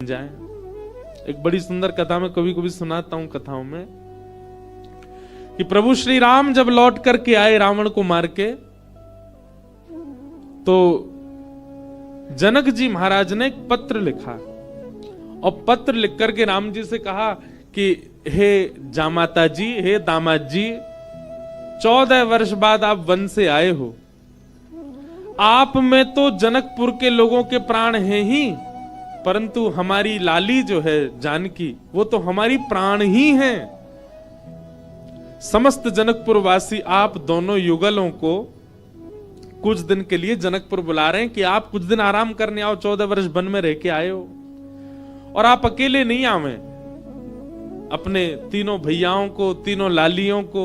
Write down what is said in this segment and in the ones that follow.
जाए। एक बड़ी सुंदर कथा में कभी कभी सुनाता हूं कथाओं में कि प्रभु श्री राम जब लौट करके आए रावण को मार के, तो जनक जी महाराज ने एक पत्र लिखा और पत्र लिख करके राम जी से कहा कि हे जामाता जी, हे दामाद जी, 14 वर्ष बाद आप वन से आए हो। आप में तो जनकपुर के लोगों के प्राण हैं ही, परंतु हमारी लाली जो है जानकी, वो तो हमारी प्राण ही हैं। समस्त जनकपुर वासी आप दोनों युगलों को कुछ दिन के लिए जनकपुर बुला रहे हैं कि आप कुछ दिन आराम करने आओ। 14 वर्ष वन में रह के आए हो, और आप अकेले नहीं आवे, अपने तीनों भैयाओं को, तीनों लालियों को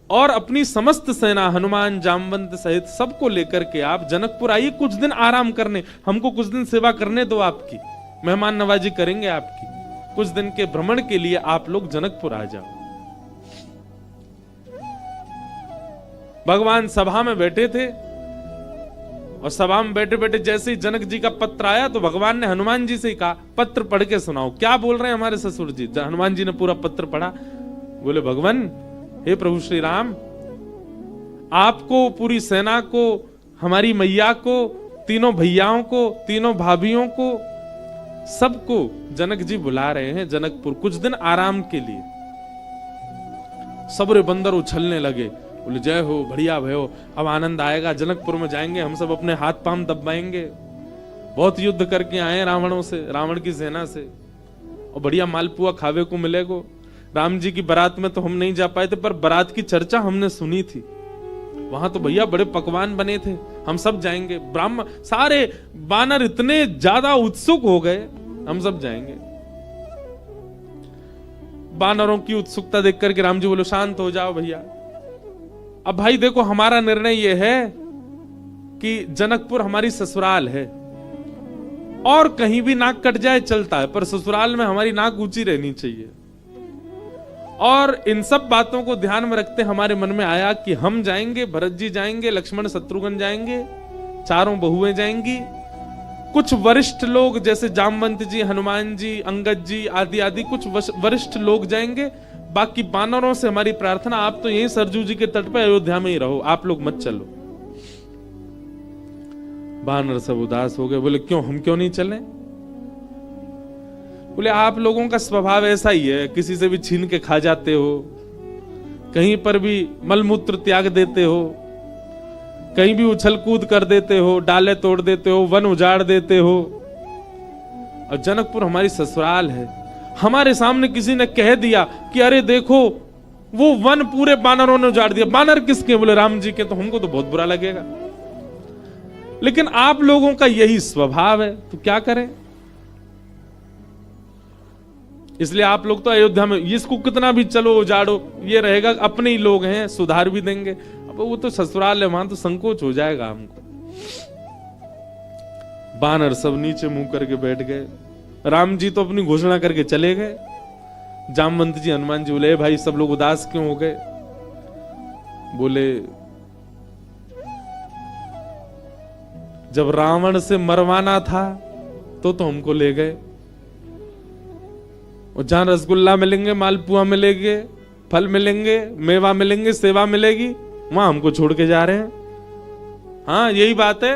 और अपनी समस्त सेना हनुमान जामवंत सहित सबको लेकर के आप जनकपुर आइए कुछ दिन आराम करने। हमको कुछ दिन सेवा करने दो, आपकी मेहमान नवाजी करेंगे आपकी। कुछ दिन के भ्रमण के लिए आप लोग जनकपुर आ जाओ। भगवान सभा में बैठे थे और सभा में बैठे बैठे जैसे ही जनक जी का पत्र आया तो भगवान ने हनुमान जी से कहा, पत्र पढ़ के सुनाओ, क्या बोल रहे हैं हमारे ससुर जी। हनुमान जी ने पूरा पत्र पढ़ा। बोले, भगवान, हे प्रभु श्री राम, आपको, पूरी सेना को, हमारी मैया को, तीनों भैयाओं को, तीनों भाभियों को, सबको जनक जी बुला रहे हैं जनकपुर कुछ दिन आराम के लिए। सबरे बंदर उछलने लगे। बोले, जय हो, बढ़िया भयो, अब आनंद आएगा, जनकपुर में जाएंगे, हम सब अपने हाथ पांव दबाएंगे। बहुत युद्ध करके आए रावणों से, रावण की सेना से, और बढ़िया मालपुआ खावे को मिलेगा। राम जी की बारात में तो हम नहीं जा पाए थे, पर बारात की चर्चा हमने सुनी थी। वहां तो भैया बड़े पकवान बने थे, हम सब जाएंगे। ब्राह्मण सारे बानर इतने ज्यादा उत्सुक हो गए, हम सब जाएंगे। बानरों की उत्सुकता देख करके राम जी बोले, शांत हो जाओ भैया। अब भाई देखो, हमारा निर्णय यह है कि जनकपुर हमारी ससुराल है, और कहीं भी नाक कट जाए चलता है, पर ससुराल में हमारी नाक ऊंची रहनी चाहिए। और इन सब बातों को ध्यान में रखते हमारे मन में आया कि हम जाएंगे, भरत जी जाएंगे, लक्ष्मण शत्रुघ्न जाएंगे, चारों बहुएं जाएंगी, कुछ वरिष्ठ लोग जैसे जामवंत जी, हनुमान जी, अंगद जी आदि आदि कुछ वरिष्ठ लोग जाएंगे। बाकी बानरों से हमारी प्रार्थना, आप तो यहीं सरजू जी के तट पर अयोध्या में ही रहो, आप लोग मत चलो। बानर सब उदास हो गए। बोले, क्यों, हम क्यों नहीं चलें? बोले, आप लोगों का स्वभाव ऐसा ही है, किसी से भी छीन के खा जाते हो, कहीं पर भी मलमूत्र त्याग देते हो, कहीं भी उछल कूद कर देते हो, डाले तोड़ देते हो, वन उजाड़ देते हो। और जनकपुर हमारी ससुराल है। हमारे सामने किसी ने कह दिया कि अरे देखो, वो वन पूरे बानरों ने उजाड़ दिया। बानर किसके? बोले, राम जी के। तो हमको तो बहुत बुरा लगेगा, लेकिन आप लोगों का यही स्वभाव है, तो क्या करें? इसलिए आप लोग तो अयोध्या में, इसको कितना भी चलो उजाड़ो, ये रहेगा, अपने ही लोग हैं, सुधार भी देंगे। अब वो तो ससुराल है, वहां तो संकोच हो जाएगा हमको। बानर सब नीचे मुंह करके बैठ गए। राम जी तो अपनी घोषणा करके चले गए। जामवंत जी, हनुमान जी बोले, भाई सब लोग उदास क्यों हो गए? बोले, जब रावण से मरवाना था तो हमको ले गए, और जहां रसगुल्ला मिलेंगे, मालपुआ मिलेंगे, फल मिलेंगे, मेवा मिलेंगे, सेवा मिलेगी, वहां हमको छोड़ के जा रहे हैं। हाँ, यही बात है।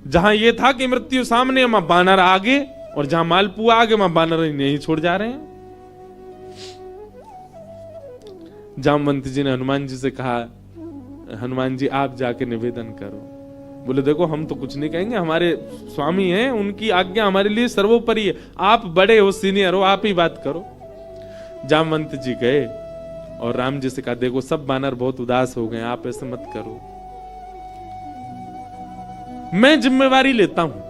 जहां ये था कि मृत्यु सामने, वहां बानर आगे, और जहां मालपुआ आगे, वहां बानर नहीं छोड़ जा रहे हैं। जामवंत जी ने हनुमान जी से कहा, हनुमान जी आप जाके निवेदन करो। बोले, देखो, हम तो कुछ नहीं कहेंगे, हमारे स्वामी हैं, उनकी आज्ञा हमारे लिए सर्वोपरि है। आप बड़े हो, सीनियर हो, आप ही बात करो। जामवंत जी गए और राम जी से कहा, देखो सब बानर बहुत उदास हो गए, आप ऐसे मत करो, मैं जिम्मेवारी लेता हूं,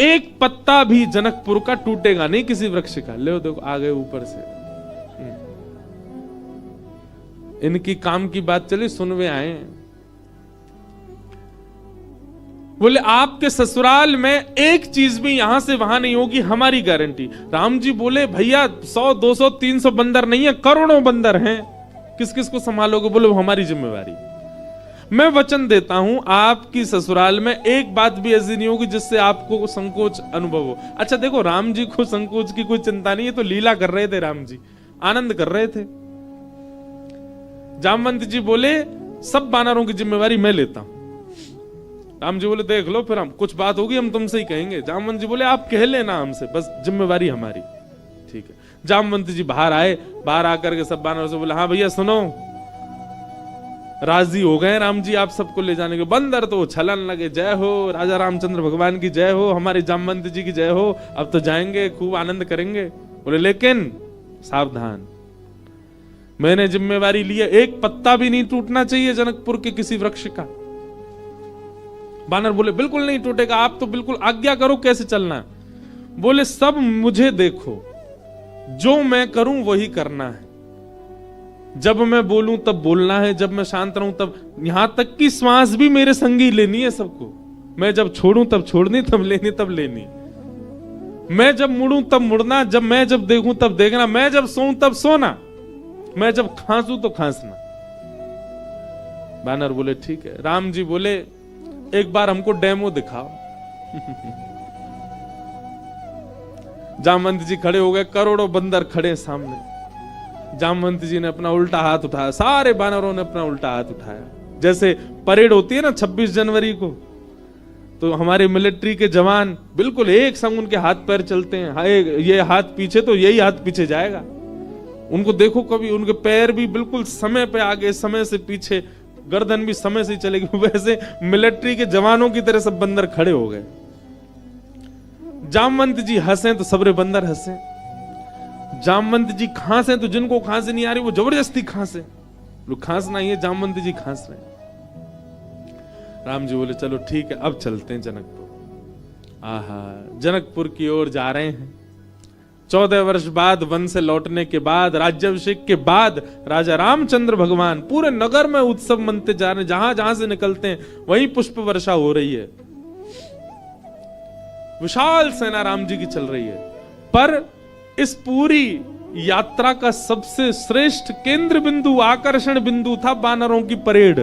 एक पत्ता भी जनकपुर का टूटेगा नहीं किसी वृक्ष का। ले देखो, आ गए ऊपर से। इनकी काम की बात चली, सुनवे आए। बोले, आपके ससुराल में एक चीज भी यहां से वहां नहीं होगी, हमारी गारंटी। राम जी बोले, भैया 100, 200, 300 बंदर नहीं है, करोड़ों बंदर हैं, किस किस को संभालोगे? बोले, वो हमारी जिम्मेवारी। मैं वचन देता हूं आपकी ससुराल में एक बात भी ऐसी नहीं होगी जिससे आपको संकोच अनुभव हो। अच्छा देखो, राम जी को संकोच की कोई चिंता नहीं है, तो लीला कर रहे थे, राम जी आनंद कर रहे थे। जामवंत जी बोले सब वानरों की जिम्मेवारी मैं लेता हूं। राम जी बोले देख लो, फिर हम कुछ बात होगी हम तुमसे ही कहेंगे। जामवंत जी बोले आप कह लेना हमसे, बस जिम्मेवारी हमारी। ठीक है। जामवंत जी बाहर आए, बाहर आकर के सब वानरों से बोले हाँ भैया सुनो, राजी हो गए राम जी आप सबको ले जाने के। बंदर तो छलन लगे, जय हो राजा रामचंद्र भगवान की जय हो, हमारे जामवंत जी की जय हो, अब तो जाएंगे खूब आनंद करेंगे। बोले लेकिन सावधान, मैंने जिम्मेवारी ली है, एक पत्ता भी नहीं टूटना चाहिए जनकपुर के किसी वृक्ष का। बानर बोले बिल्कुल नहीं टूटेगा, आप तो बिल्कुल आज्ञा करो कैसे चलना है। बोले सब मुझे देखो, जो मैं करूं वही करना है, जब मैं बोलूं तब बोलना है, जब मैं शांत रहूं तब, यहां तक कि श्वास भी मेरे संगी लेनी है सबको। मैं जब छोड़ूं तब छोड़नी, तब लेनी तब लेनी। मैं जब मुड़ूं तब मुड़ना, मैं जब देखूं तब देखना, मैं जब सोऊं तब सोना, मैं जब खांसूं तो खांसना। बानर बोले ठीक है। राम जी बोले एक बार हमको डेमो दिखाओ। जामवंत जी खड़े हो गए, करोड़ों बंदर खड़े सामने। जामवंत जी ने अपना उल्टा हाथ उठाया, सारे बानरों ने अपना उल्टा हाथ उठाया। जैसे परेड होती है ना 26 जनवरी को, तो हमारे मिलिट्री के जवान बिल्कुल एक संग उनके हाथ पैर चलते हैं, ये हाथ पीछे तो यही हाथ पीछे जाएगा। उनको देखो कभी, उनके पैर भी बिल्कुल समय पे आगे, समय से पीछे, गर्दन भी समय से चलेगी। वैसे मिलिट्री के जवानों की तरह सब बंदर खड़े हो गए। जामवंत जी हंसे तो सबरे बंदर हंसे। जामवंत जी खांसे तो जिनको खांसी नहीं आ रही वो जबरदस्ती खांसे। लोग खांसना ही है, जामवंत जी खांस रहे। राम जी बोले चलो ठीक है, अब चलते हैं जनकपुर। आहा, जनकपुर की ओर जा रहे हैं। 14 वर्ष बाद वन से लौटने के बाद, राज्याभिषेक के बाद राजा रामचंद्र भगवान पूरे नगर में उत्सव मनते जा रहे हैं। जहां जहां से निकलते हैं वहीं पुष्प वर्षा हो रही है। विशाल सेना राम जी की चल रही है। पर इस पूरी यात्रा का सबसे श्रेष्ठ केंद्र बिंदु, आकर्षण बिंदु था वानरों की परेड।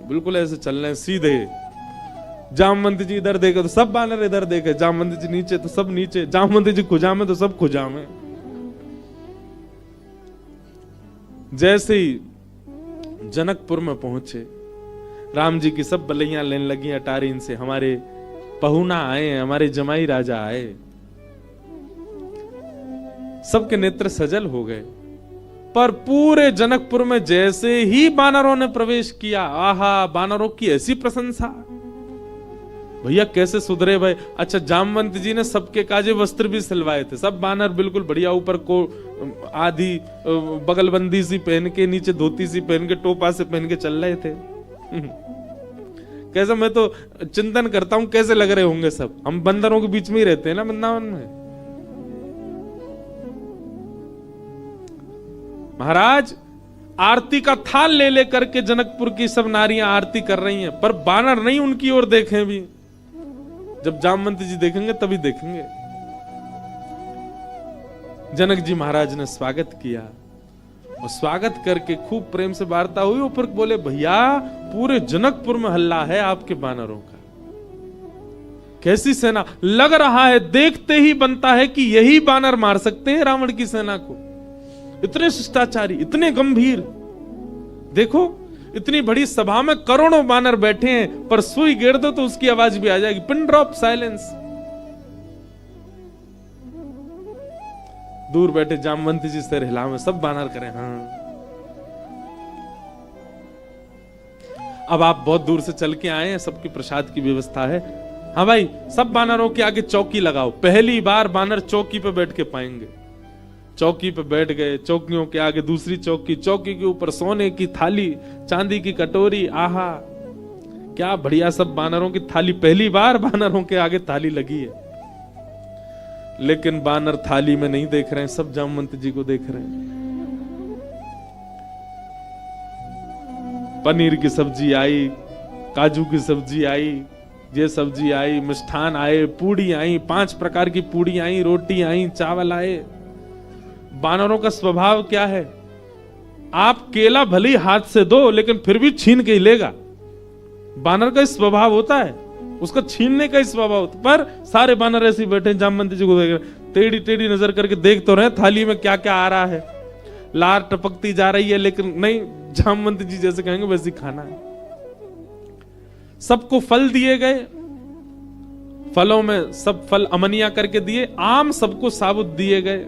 बिल्कुल ऐसे चल रहे हैं सीधे। जामवंत जी इधर देखे तो सब वानर इधर देखे, जामवंत जी नीचे तो सब नीचे, जामवंत जी खुजा में तो सब खुजा में। जैसे ही जनकपुर में पहुंचे, राम जी की सब बलैया लेने लगी अटारीन से। हमारे पहुना आए, हमारे जमाई राजा आए, सबके नेत्र सजल हो गए। पर पूरे जनकपुर में जैसे ही बानरों ने प्रवेश किया, आहा, बानरों की ऐसी प्रशंसा, भैया कैसे सुधरे भाई। अच्छा, जामवंत जी ने सबके काजे वस्त्र भी सिलवाए थे। सब बानर बिल्कुल बढ़िया, ऊपर को आधी बगलबंदी सी पहन के, नीचे धोती सी पहन के, टोपा से पहन के चल रहे थे। कैसा, मैं तो चिंतन करता हूं कैसे लग रहे होंगे सब। हम बंदरों के बीच में ही रहते हैं ना वृंदावन में। महाराज आरती का थाल ले लेकर के जनकपुर की सब नारियां आरती कर रही हैं, पर बानर नहीं उनकी ओर देखें भी। जब जामवंत जी देखेंगे तभी देखेंगे। जनक जी महाराज ने स्वागत किया और स्वागत करके खूब प्रेम से वार्ता हुई। ऊपर बोले भैया पूरे जनकपुर में हल्ला है आपके बानरों का, कैसी सेना। लग रहा है देखते ही बनता है कि यही बानर मार सकते हैं रावण की सेना को। इतने शिष्टाचारी, इतने गंभीर। देखो इतनी बड़ी सभा में करोड़ों बानर बैठे हैं, पर सुई गिर दो तो उसकी आवाज भी आ जाएगी। Pin drop silence. दूर बैठे जामवंत जी सिर हिलावे, सब बानर करें हाँ। अब आप बहुत दूर से चल के आए हैं, सबकी प्रसाद की व्यवस्था है। हाँ भाई, सब बानरों के आगे चौकी लगाओ। पहली बार बानर चौकी पे बैठ के पाएंगे। चौकी पे बैठ गए, चौकियों के आगे दूसरी चौकी, चौकी के ऊपर सोने की थाली, चांदी की कटोरी। आहा, क्या बढ़िया, सब बानरों की थाली। पहली बार बानरों के आगे थाली लगी है। लेकिन बानर थाली में नहीं देख रहे हैं, सब जामवंत जी को देख रहे हैं। पनीर की सब्जी आई, काजू की सब्जी आई, ये सब्जी आई, मिष्ठान आए, पूड़ी आई, 5 प्रकार की पूड़ी आई, रोटी आई, चावल आए। बानरों का स्वभाव क्या है, आप केला भले ही हाथ से दो लेकिन फिर भी छीन के ही लेगा। बानर का स्वभाव होता है, उसका छीनने का ही स्वभाव होता है। पर सारे बानर ऐसे ही बैठे जामवंत जी को देख रहे, टेढ़ी टेढ़ी नजर करके देख तो रहे थाली में क्या क्या आ रहा है, लार टपकती जा रही है, लेकिन नहीं, जामवंत जी जैसे कहेंगे वैसे खाना है। सबको फल दिए गए, फलों में सब फल अमनिया करके दिए, आम सबको साबुत दिए गए,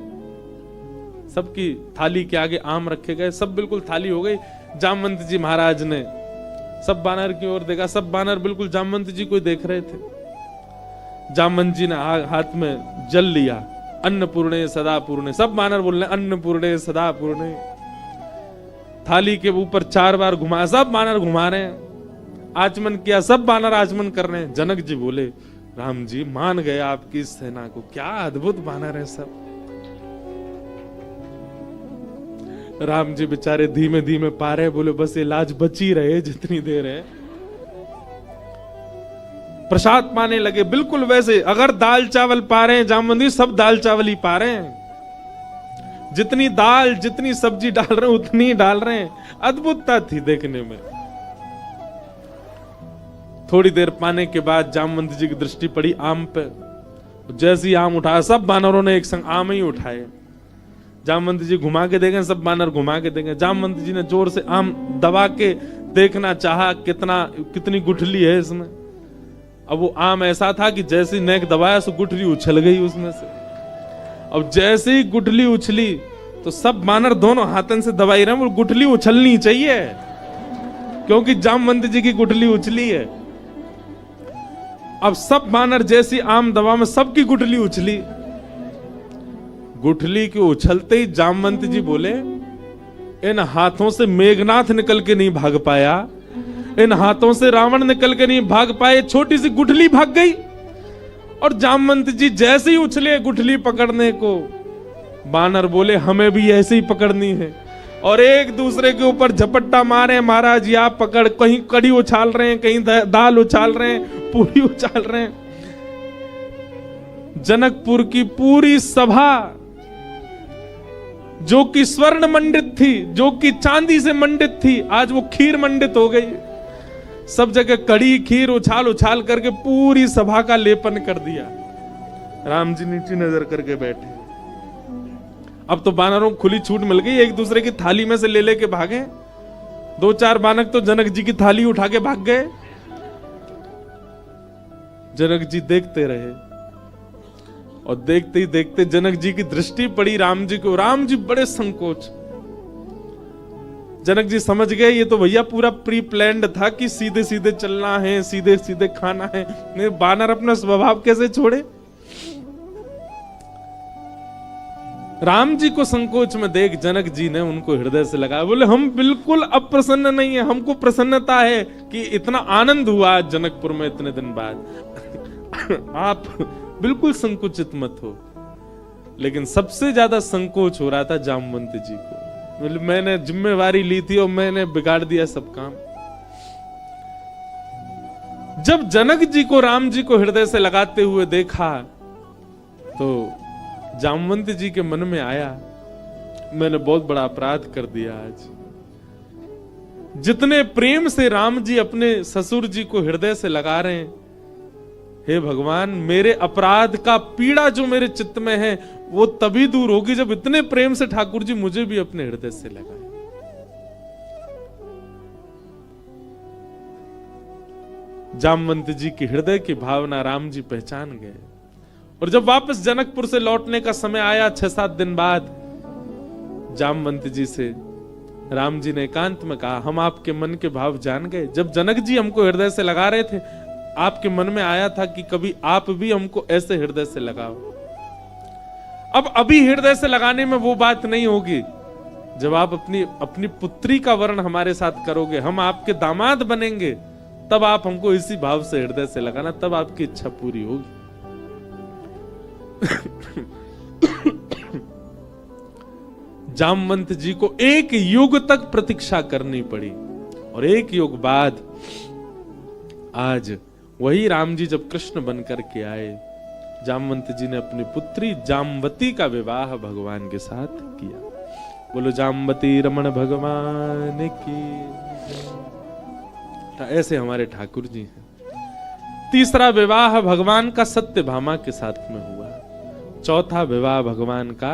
सबकी थाली के आगे आम रखे गए, सब बिल्कुल थाली हो गई। जामवंत जी महाराज ने सब बानर की ओर देखा, सब बानर बिल्कुल जामवंत जी को देख रहे थे। जामवंत जी ने हाथ में जल लिया, अन्नपूर्णे सदा पूर्णे, सब बानर बोल रहे अन्नपूर्णे सदा पूर्णे। थाली के ऊपर 4 बार घुमाया, सब बानर घुमा रहे हैं, आचमन किया, सब बानर आचमन कर रहे हैं। जनक जी बोले राम जी मान गए आपकी सेना को, क्या अद्भुत बानर है सब। राम जी बेचारे धीमे धीमे पा रहे, बोले बस ये लाज बची रहे जितनी देर है। प्रसाद पाने लगे बिल्कुल वैसे, अगर दाल चावल पा रहे हैं जामवंत जी, सब दाल चावल ही पा रहे हैं, जितनी दाल जितनी सब्जी डाल रहे हैं उतनी ही डाल रहे हैं। अद्भुतता थी देखने में। थोड़ी देर पाने के बाद जामवंत जी की दृष्टि पड़ी आम पे, जैसे ही आम उठाया सब बानरों ने एक संग आम ही उठाए। जामवंत जी घुमा के देखें, सब बानर घुमा के देखें। जामवंत जी ने जोर से आम दबा के देखना चाहा कितनी गुठली है इसमें। अब वो आम ऐसा था कि जैसे ही नेक दबाया सो गुठली उछल गई उसमें से। अब जैसे ही गुठली उछली तो सब बानर दोनों हाथन से दबाई रहे, वो गुठली उछलनी चाहिए क्योंकि जामवंत जी की गुठली उछली है। अब सब बानर जैसी आम दबा में सबकी गुठली उछली। गुठली के उछलते ही जामवंत जी बोले इन हाथों से मेघनाथ निकल के नहीं भाग पाया, इन हाथों से रावण निकल के नहीं भाग पाए, छोटी सी गुठली भाग गई। और जामवंत जी जैसे ही उछले गुठली पकड़ने को, बानर बोले हमें भी ऐसे ही पकड़नी है, और एक दूसरे के ऊपर झपट्टा मारे। महाराज आप पकड़, कहीं कड़ी उछाल रहे हैं, कहीं दाल उछाल रहे हैं, पूरी उछाल रहे हैं। जनकपुर की पूरी सभा जो कि स्वर्ण मंडित थी, जो कि चांदी से मंडित थी, आज वो खीर मंडित हो गई। सब जगह कड़ी खीर उछाल उछाल करके पूरी सभा का लेपन कर दिया। राम जी नीची नजर करके बैठे। अब तो बानरों को खुली छूट मिल गई, एक दूसरे की थाली में से ले लेके भागे। 2-4 बानर तो जनक जी की थाली उठा के भाग गए। जनक जी देखते रहे और देखते ही देखते जनक जी की दृष्टि पड़ी राम जी को। राम जी बड़े संकोच। जनक जी समझ गए ये तो भैया पूरा प्री प्लान्ड था कि सीधे सीधे चलना है, सीधे सीधे खाना है, नहीं बानर अपना स्वभाव कैसे छोड़े। राम जी को संकोच में देख जनक जी ने उनको हृदय से लगाया, बोले हम बिल्कुल अप्रसन्न नहीं है, हमको प्रसन्नता है कि इतना आनंद हुआ आज जनकपुर में इतने दिन बाद। आप बिल्कुल संकुचित मत हो। लेकिन सबसे ज्यादा संकोच हो रहा था जामवंत जी को। मैंने जिम्मेवारी ली थी और मैंने बिगाड़ दिया सब काम। जब जनक जी को राम जी को हृदय से लगाते हुए देखा तो जामवंत जी के मन में आया मैंने बहुत बड़ा अपराध कर दिया आज। जितने प्रेम से राम जी अपने ससुर जी को हृदय से लगा रहे हैं, हे भगवान मेरे अपराध का पीड़ा जो मेरे चित्त में है वो तभी दूर होगी जब इतने प्रेम से ठाकुर जी मुझे भी अपने हृदय से लगाए। जामवंत जी की हृदय की भावना राम जी पहचान गए। और जब वापस जनकपुर से लौटने का समय आया 6-7 दिन बाद, जामवंत जी से राम जी ने एकांत में कहा हम आपके मन के भाव जान गए। जब जनक जी हमको हृदय से लगा रहे थे, आपके मन में आया था कि कभी आप भी हमको ऐसे हृदय से लगाओ। अब अभी हृदय से लगाने में वो बात नहीं होगी। जब आप अपनी पुत्री का वर्ण हमारे साथ करोगे, हम आपके दामाद बनेंगे, तब आप हमको इसी भाव से हृदय से लगाना, तब आपकी इच्छा पूरी होगी। जामवंत जी को 1 युग तक प्रतीक्षा करनी पड़ी और 1 युग बाद आज वही राम जी जब कृष्ण बनकर के आए, जामवंत जी ने अपनी पुत्री जामवती का विवाह भगवान के साथ किया। बोलो जाम्बती रमण भगवान की। तो ऐसे हमारे ठाकुर जी हैं। तीसरा विवाह भगवान का सत्यभामा के साथ में हुआ। चौथा विवाह भगवान का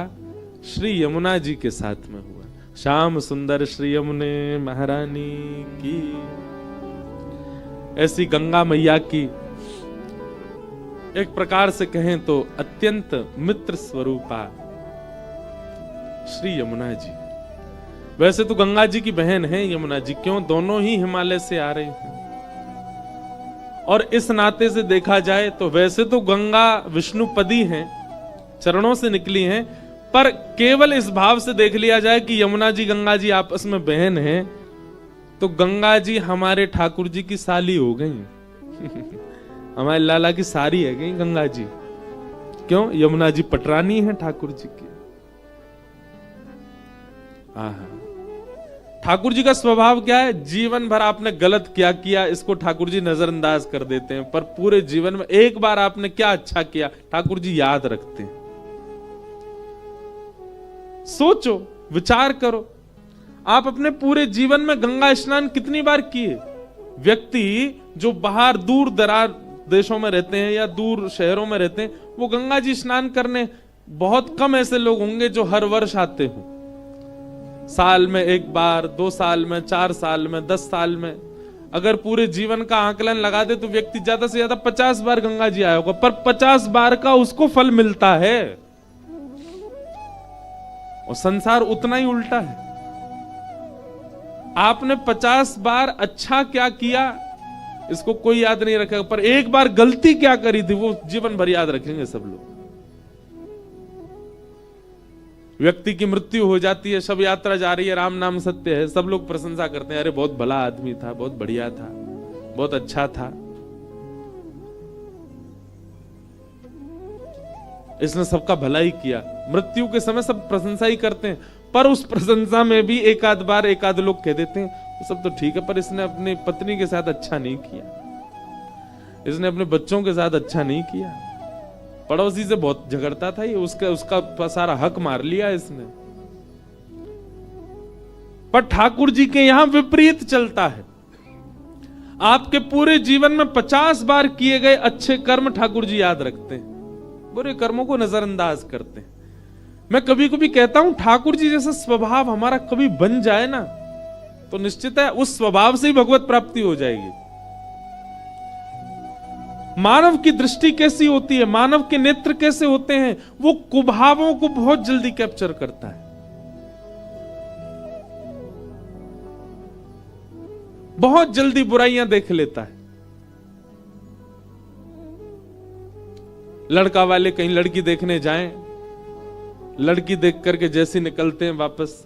श्री यमुना जी के साथ में हुआ। श्याम सुंदर श्री यमुने महारानी की। ऐसी गंगा मैया की एक प्रकार से कहें तो अत्यंत मित्र स्वरूपा श्री यमुना जी। वैसे तो गंगा जी की बहन है यमुना जी, क्यों दोनों ही हिमालय से आ रहे हैं। और इस नाते से देखा जाए तो वैसे तो गंगा विष्णुपदी हैं, चरणों से निकली हैं, पर केवल इस भाव से देख लिया जाए कि यमुना जी गंगा जी आपस में बहन हैं, तो गंगा जी हमारे ठाकुर जी की साली हो गई। हमारे लाला की सारी है गई गंगा जी। क्यों? यमुना जी पटरानी है ठाकुर जी की। ठाकुर जी का स्वभाव क्या है? जीवन भर आपने गलत क्या किया इसको ठाकुर जी नजरअंदाज कर देते हैं, पर पूरे जीवन में एक बार आपने क्या अच्छा किया ठाकुर जी याद रखते हैं। सोचो, विचार करो, आप अपने पूरे जीवन में गंगा स्नान कितनी बार किए? व्यक्ति जो बाहर दूर दराज देशों में रहते हैं या दूर शहरों में रहते हैं, वो गंगा जी स्नान करने, बहुत कम ऐसे लोग होंगे जो हर वर्ष आते हो। साल में एक बार, 2 साल में, 4 साल में, 10 साल में, अगर पूरे जीवन का आकलन लगा दे तो व्यक्ति ज्यादा से ज्यादा 50 बार गंगा जी आया होगा, पर 50 बार का उसको फल मिलता है। और संसार उतना ही उल्टा है। आपने 50 बार अच्छा क्या किया इसको कोई याद नहीं रखेगा, पर एक बार गलती क्या करी थी वो जीवन भर याद रखेंगे सब लोग। व्यक्ति की मृत्यु हो जाती है, शव यात्रा जा रही है, राम नाम सत्य है, सब लोग प्रशंसा करते हैं, अरे बहुत भला आदमी था, बहुत बढ़िया था, बहुत अच्छा था, इसने सबका भला ही किया। मृत्यु के समय सब प्रशंसा ही करते हैं, पर उस प्रशंसा में भी एक आध बार एक आध लोग कह देते हैं वो सब तो ठीक है, पर इसने अपनी पत्नी के साथ अच्छा नहीं किया, इसने अपने बच्चों के साथ अच्छा नहीं किया, पड़ोसी से बहुत झगड़ता था ये, उसका सारा हक मार लिया इसने। पर ठाकुर जी के यहां विपरीत चलता है। आपके पूरे जीवन में 50 बार किए गए अच्छे कर्म ठाकुर जी याद रखते हैं, बुरे कर्मों को नजरअंदाज करते हैं। मैं कभी कभी कहता हूं ठाकुर जी जैसा स्वभाव हमारा कभी बन जाए ना, तो निश्चित है उस स्वभाव से ही भगवत प्राप्ति हो जाएगी। मानव की दृष्टि कैसी होती है, मानव के नेत्र कैसे होते हैं, वो कुभावों को बहुत जल्दी कैप्चर करता है, बहुत जल्दी बुराइयां देख लेता है। लड़का वाले कहीं लड़की देखने जाएं, लड़की देख करके जैसे निकलते हैं वापस,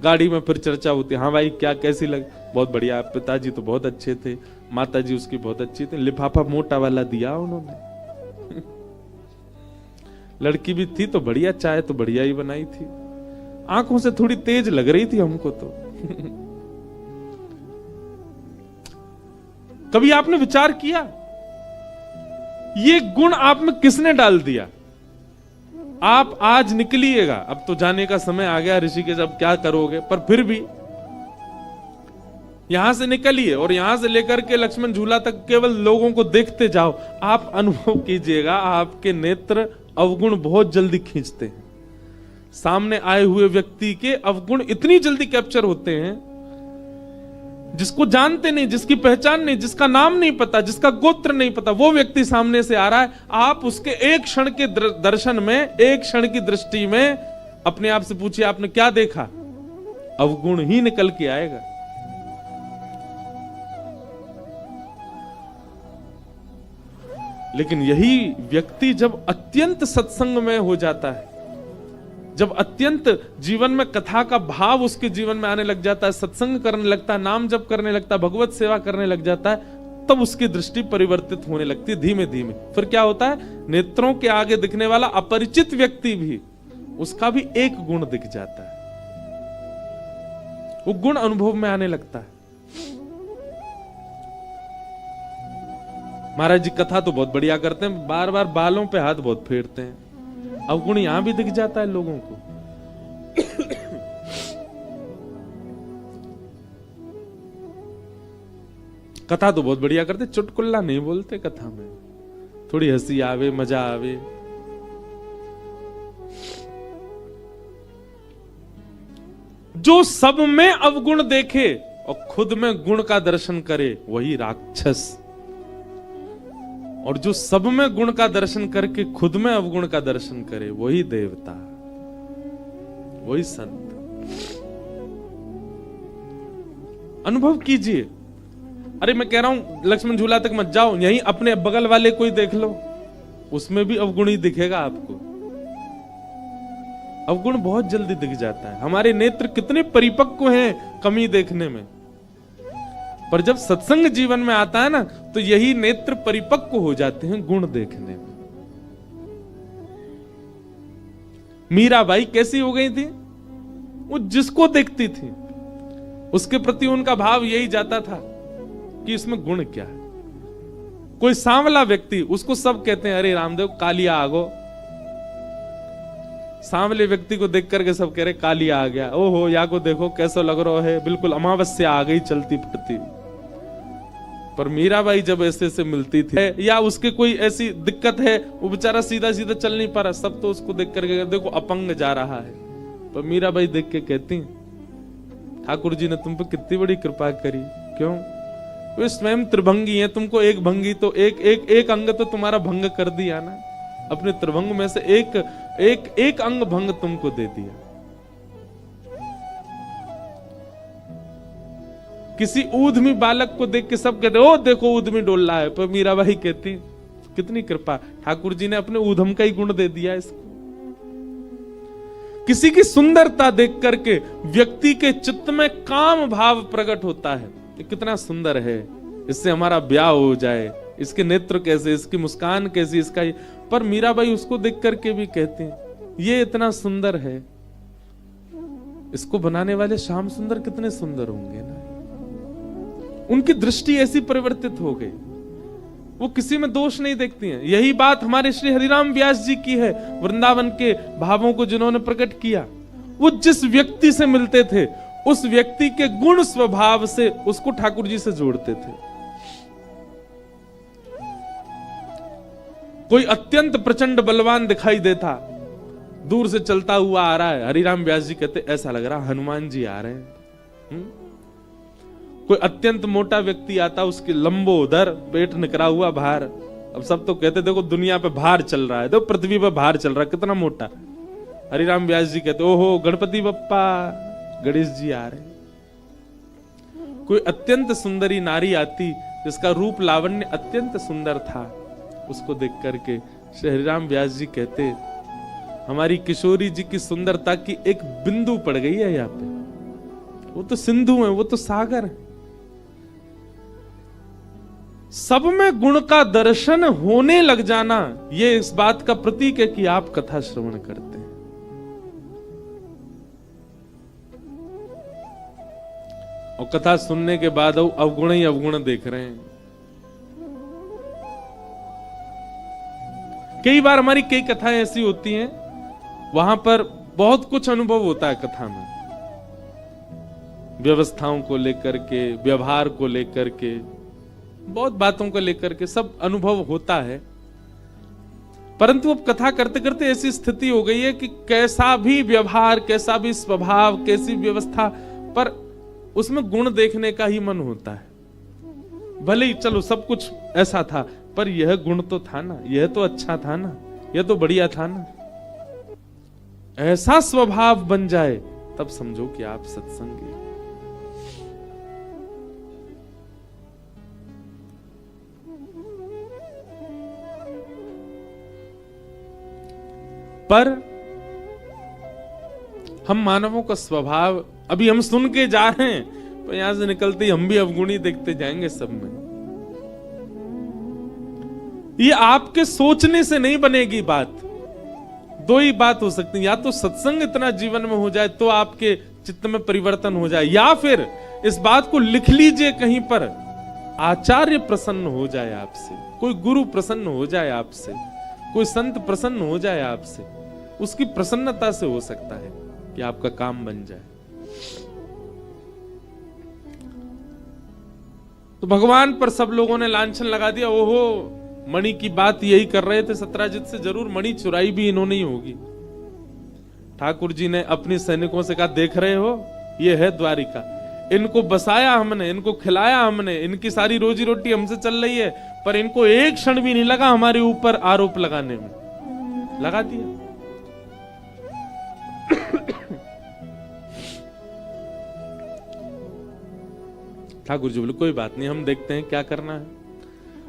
गाड़ी में फिर चर्चा होती है, हाँ भाई क्या कैसी लगी, बहुत बढ़िया, पिताजी तो बहुत अच्छे थे, माताजी उसकी बहुत अच्छी थी, लिफाफा मोटा वाला दिया उन्होंने। लड़की भी थी तो बढ़िया, चाय तो बढ़िया ही बनाई थी, आंखों से थोड़ी तेज लग रही थी हमको तो। कभी आपने विचार किया ये गुण आप में किसने डाल दिया? आप आज निकलिएगा, अब तो जाने का समय आ गया ऋषिकेश, अब क्या करोगे, पर फिर भी यहां से निकलिए और यहां से लेकर के लक्ष्मण झूला तक केवल लोगों को देखते जाओ, आप अनुभव कीजिएगा आपके नेत्र अवगुण बहुत जल्दी खींचते हैं। सामने आए हुए व्यक्ति के अवगुण इतनी जल्दी कैप्चर होते हैं, जिसको जानते नहीं, जिसकी पहचान नहीं, जिसका नाम नहीं पता, जिसका गोत्र नहीं पता, वो व्यक्ति सामने से आ रहा है, आप उसके एक क्षण के दर्शन में, एक क्षण की दृष्टि में अपने आप से पूछिए आपने क्या देखा, अवगुण ही निकल के आएगा। लेकिन यही व्यक्ति जब अत्यंत सत्संग में हो जाता है, जब अत्यंत जीवन में कथा का भाव उसके जीवन में आने लग जाता है, सत्संग करने लगता है, नाम जप करने लगता है, भगवत सेवा करने लग जाता है, तब उसकी दृष्टि परिवर्तित होने लगती है धीमे धीमे। फिर क्या होता है, नेत्रों के आगे दिखने वाला अपरिचित व्यक्ति भी, उसका भी एक गुण दिख जाता है, वो गुण अनुभव में आने लगता है। महाराज जी कथा तो बहुत बढ़िया करते हैं, बार बार बालों पे हाथ बहुत फेरते हैं, अवगुण यहां भी दिख जाता है लोगों को। कथा तो बहुत बढ़िया करते, चुटकुल्ला नहीं बोलते कथा में, थोड़ी हंसी आवे, मजा आवे। जो सब में अवगुण देखे और खुद में गुण का दर्शन करे वही राक्षस, और जो सब में गुण का दर्शन करके खुद में अवगुण का दर्शन करे वही देवता, वही संत। अनुभव कीजिए। अरे मैं कह रहा हूं लक्ष्मण झूला तक मत जाओ, यहीं अपने बगल वाले कोई देख लो, उसमें भी अवगुण ही दिखेगा आपको। अवगुण बहुत जल्दी दिख जाता है। हमारे नेत्र कितने परिपक्व हैं कमी देखने में, पर जब सत्संग जीवन में आता है ना तो यही नेत्र परिपक्व हो जाते हैं गुण देखने में। मीराबाई कैसी हो गई थी? वो जिसको देखती थी उसके प्रति उनका भाव यही जाता था कि इसमें गुण क्या है। कोई सांवला व्यक्ति, उसको सब कहते हैं अरे रामदेव कालिया आगो। सांवले व्यक्ति को देख करके सब कह रहे कालिया आ गया, ओहो या को देखो कैसा लग रहा है, बिल्कुल अमावस्या आ गई चलती फिरती। पर मीराबाई जब ऐसे से मिलती थी या उसके कोई ऐसी दिक्कत है, वो बेचारा सीधा सीधा चल नहीं पा रहा, सब तो उसको देख करके देखो अपंग जा रहा है, पर मीराबाई देख के कहती ठाकुर जी ने तुम पे कितनी बड़ी कृपा करी। क्यों? वे स्वयं त्रिभंगी है, तुमको एक भंगी तो एक अंग तो तुम्हारा भंग कर दिया ना, अपने त्रिभंग में से एक अंग भंग तुमको दे दिया। किसी ऊधमी बालक को देख के सब कहते ओ देखो ऊधमी डोल रहा है, पर मीराबाई कहती कितनी कृपा, ठाकुर जी ने अपने ऊधम का ही गुण दे दिया इसको। किसी की सुंदरता देख करके व्यक्ति के चित्त में काम भाव प्रकट होता है, ये कितना सुंदर है, इससे हमारा ब्याह हो जाए, इसके नेत्र कैसे, इसकी मुस्कान कैसी, इसका ये। पर मीराबाई उसको देख करके भी कहते हैं ये इतना सुंदर है, इसको बनाने वाले श्याम सुंदर कितने सुंदर होंगे ना। उनकी दृष्टि ऐसी परिवर्तित हो गई, वो किसी में दोष नहीं देखती हैं। यही बात हमारे श्री हरिराम व्यास जी की है, वृंदावन के भावों को जिन्होंने प्रकट किया। वो जिस व्यक्ति से मिलते थे उस व्यक्ति के गुण स्वभाव से उसको ठाकुर जी से जोड़ते थे। कोई अत्यंत प्रचंड बलवान दिखाई देता, दूर से चलता हुआ आ रहा है, हरिराम व्यास जी कहते ऐसा लग रहा हनुमान जी आ रहे हैं। कोई अत्यंत मोटा व्यक्ति आता, उसके लंबोदर पेट निकला हुआ बाहर, अब सब तो कहते देखो दुनिया पे भार चल रहा है, देखो पृथ्वी पे भार चल रहा है, कितना मोटा। हरिराम व्यास जी कहते ओहो गणपति बप्पा, गणेश जी आ रहे। कोई अत्यंत सुंदरी नारी आती जिसका रूप लावण्य अत्यंत सुंदर था, उसको देख करके श्री हरिराम व्यास जी कहते हमारी किशोरी जी की सुंदरता की एक बिंदु पड़ गई है यहाँ पे, वो तो सिंधु है, वो तो सागर है। सब में गुण का दर्शन होने लग जाना, ये इस बात का प्रतीक है कि आप कथा श्रवण करते हैं। और कथा सुनने के बाद अवगुण ही अवगुण देख रहे हैं। कई बार हमारी कई कथाएं ऐसी होती हैं, वहां पर बहुत कुछ अनुभव होता है कथा में, व्यवस्थाओं को लेकर के, व्यवहार को लेकर के, बहुत बातों को लेकर के सब अनुभव होता है। परंतु अब कथा करते करते ऐसी स्थिति हो गई है कि कैसा भी व्यवहार, कैसा भी स्वभाव, कैसी व्यवस्था, पर उसमें गुण देखने का ही मन होता है। भले ही चलो सब कुछ ऐसा था, पर यह गुण तो था ना, यह तो अच्छा था ना, यह तो बढ़िया था ना। ऐसा स्वभाव बन जाए तब समझो कि आप सत्संगी। पर हम मानवों का स्वभाव, अभी हम सुन के जा रहे हैं, पर यहां से निकलते ही हम भी अवगुणी देखते जाएंगे सब में। ये आपके सोचने से नहीं बनेगी बात। दो ही बात हो सकती है, या तो सत्संग इतना जीवन में हो जाए तो आपके चित्त में परिवर्तन हो जाए, या फिर इस बात को लिख लीजिए कहीं पर, आचार्य प्रसन्न हो जाए आपसे, कोई गुरु प्रसन्न हो जाए आपसे, कोई संत प्रसन्न हो जाए आपसे, उसकी प्रसन्नता से हो सकता है कि आपका काम बन जाए। तो भगवान पर सब लोगों ने लांछन लगा दिया, ओहो मणि की बात यही कर रहे थे सत्राजित से, जरूर मणि चुराई भी इन्होंने ही होगी। ठाकुर जी ने अपने सैनिकों से कहा, देख रहे हो ये है द्वारिका, इनको बसाया हमने, इनको खिलाया हमने, इनकी सारी रोजी रोटी हमसे चल रही है, पर इनको एक क्षण भी नहीं लगा हमारे ऊपर आरोप लगाने में, लगा दिया। ठाकुर जी बोले कोई बात नहीं, हम देखते हैं क्या करना है।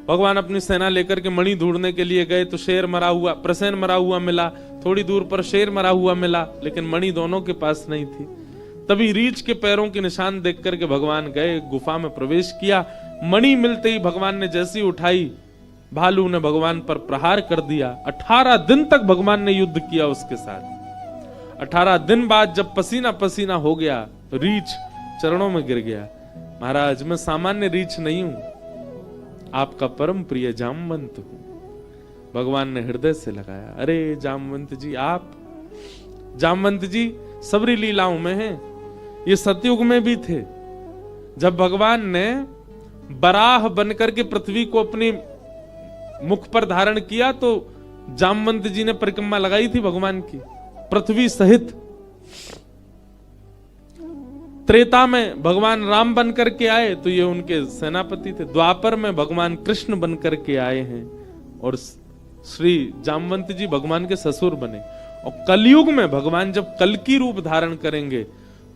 भगवान अपनी सेना लेकर के मणि ढूंढने के लिए गए तो शेर मरा हुआ, प्रसेन मरा हुआ मिला, थोड़ी दूर पर शेर मरा हुआ मिला, लेकिन मणि दोनों के पास नहीं थी। तभी रीछ के पैरों के निशान देख करके भगवान गए, गुफा में प्रवेश किया। मणि मिलते ही भगवान ने जैसी उठाई, भालू ने भगवान पर प्रहार कर दिया। 18 दिन तक भगवान ने युद्ध किया उसके साथ। 18 दिन बाद जब पसीना पसीना हो गया, रीछ चरणों में गिर गया, महाराज मैं सामान्य रीछ नहीं हूं, आपका परम प्रिय जामवंत हूं। भगवान ने हृदय से लगाया, अरे जामवंत जी, आप जामवंत जी सबरी लीलाओं में हैं, ये सतयुग में भी थे। जब भगवान ने बराह बनकर के पृथ्वी को अपने मुख पर धारण किया तो जामवंत जी ने परिक्रमा लगाई थी भगवान की पृथ्वी सहित। त्रेता में भगवान राम बन करके आए तो ये उनके सेनापति थे। द्वापर में भगवान कृष्ण बन करके आए हैं और श्री जामवंत जी भगवान के ससुर बने। और कलयुग में भगवान जब कल्कि रूप धारण करेंगे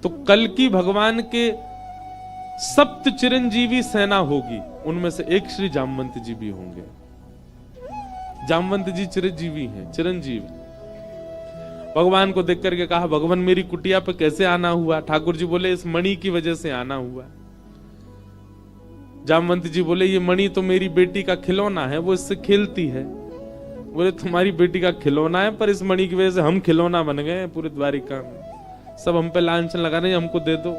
तो कल्कि भगवान के सप्त चिरंजीवी सेना होगी, उनमें से एक श्री जामवंत जी भी होंगे। जामवंत जी चिरंजीवी हैं, चिरंजीव। भगवान को देख करके कहा, भगवान मेरी कुटिया पे कैसे आना हुआ? ठाकुर जी बोले इस मणि की वजह से आना हुआ। जामवंत जी बोले ये मणि तो मेरी बेटी का खिलौना है, वो इससे खेलती है। बोले तुम्हारी बेटी का खिलौना है, पर इस मणि की वजह से हम खिलौना बन गए पूरे द्वारिका में, सब हम पे लांछन लगा रहे, हमको दे दो।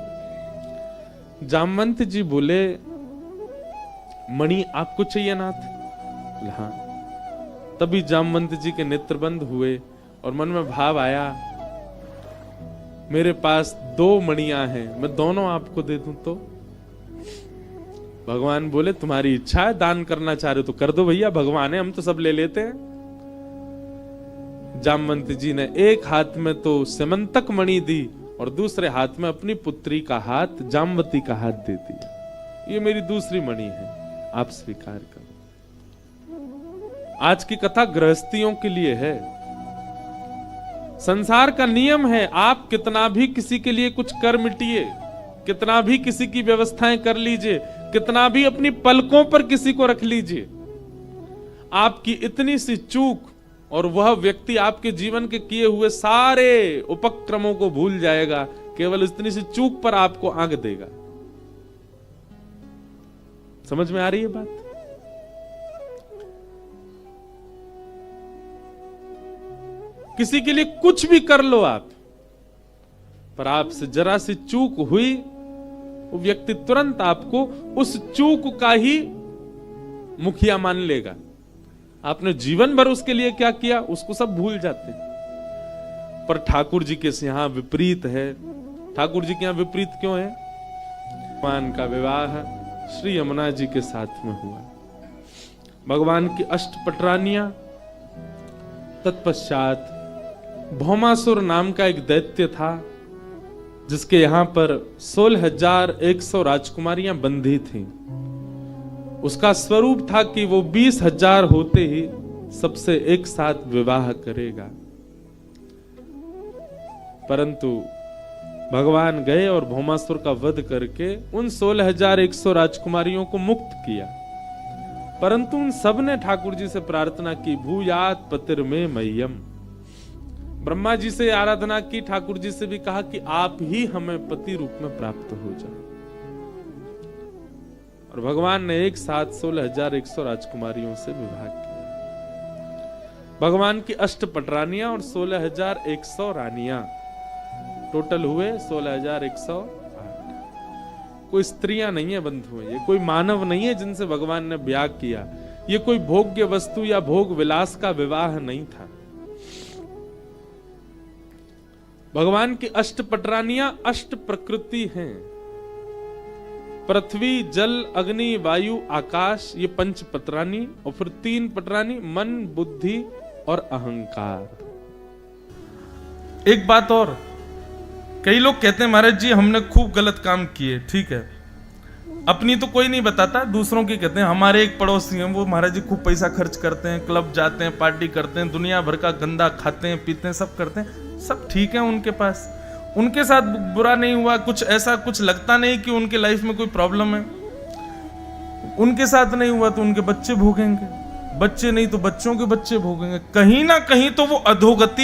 जामवंत जी बोले मणि आपको चाहिए नाथ? हाँ। तभी जामवंत जी के नेत्र बंद हुए और मन में भाव आया, मेरे पास 2 मणियां हैं, मैं दोनों आपको दे दूं तो? भगवान बोले तुम्हारी इच्छा है, दान करना चाह रहे हो तो कर दो भैया, भगवान है, हम तो सब ले लेते हैं। जामवंत जी ने एक हाथ में तो सिमंतक मणि दी और दूसरे हाथ में अपनी पुत्री का हाथ, जामवती का हाथ दे दिया। ये मेरी दूसरी मणि है, आप स्वीकार करो। आज की कथा गृहस्थियों के लिए है। संसार का नियम है, आप कितना भी किसी के लिए कुछ कर मिटिए, कितना भी किसी की व्यवस्थाएं कर लीजिए, कितना भी अपनी पलकों पर किसी को रख लीजिए, आपकी इतनी सी चूक और वह व्यक्ति आपके जीवन के किए हुए सारे उपक्रमों को भूल जाएगा, केवल इतनी सी चूक पर आपको आंक देगा। समझ में आ रही है बात? किसी के लिए कुछ भी कर लो आप, पर आपसे जरा सी चूक हुई, वो व्यक्ति तुरंत आपको उस चूक का ही मुखिया मान लेगा। आपने जीवन भर उसके लिए क्या किया उसको सब भूल जाते हैं। पर ठाकुर जी के यहां विपरीत है। ठाकुर जी के यहां विपरीत क्यों है? भगवान का विवाह श्री यमुना जी के साथ में हुआ। भगवान की अष्टपटरानियां, तत्पश्चात भौमासुर नाम का एक दैत्य था जिसके यहां पर 16,100 राजकुमारियां बंधी थीं। उसका स्वरूप था कि वो 20,000 होते ही सबसे एक साथ विवाह करेगा। परंतु भगवान गए और भौमासुर का वध करके उन 16,100 राजकुमारियों को मुक्त किया। परंतु उन सब ने ठाकुर जी से प्रार्थना की, भूयात पतिर में मह्यम। ब्रह्मा जी से आराधना की, ठाकुर जी से भी कहा कि आप ही हमें पति रूप में प्राप्त हो जाए। और भगवान ने एक साथ 16,100 राजकुमारियों से विवाह किया। भगवान की अष्टपटरानियां और 16,100 रानियां, टोटल हुए 16,108। कोई स्त्रियां नहीं है बंधु, ये कोई मानव नहीं है जिनसे भगवान ने ब्याह किया। ये कोई भोग्य वस्तु या भोग विलास का विवाह नहीं था। भगवान की अष्टपटरानियां अष्ट प्रकृति हैं। पृथ्वी, जल, अग्नि, वायु, आकाश, ये 5 पटरानी, और फिर 3 पटरानी मन, बुद्धि और अहंकार। एक बात और, कई लोग कहते हैं महाराज जी हमने खूब गलत काम किए, ठीक है, अपनी तो कोई नहीं बताता, दूसरों की कहते हैं। हमारे एक पड़ोसी हैं, वो महाराज जी खूब पैसा खर्च करते हैं, क्लब जाते हैं, पार्टी करते हैं, दुनिया भर का गंदा खाते हैं, पीते हैं, सब करते हैं, सब ठीक है उनके पास, उनके साथ बुरा नहीं हुआ, कुछ ऐसा कुछ लगता नहीं कि उनके लाइफ में कोई प्रॉब्लम है। उनके साथ नहीं हुआ तो उनके बच्चे भोगेंगे, बच्चे नहीं तो बच्चों के बच्चे भोगेंगे, कहीं ना कहीं तो वो अधोगति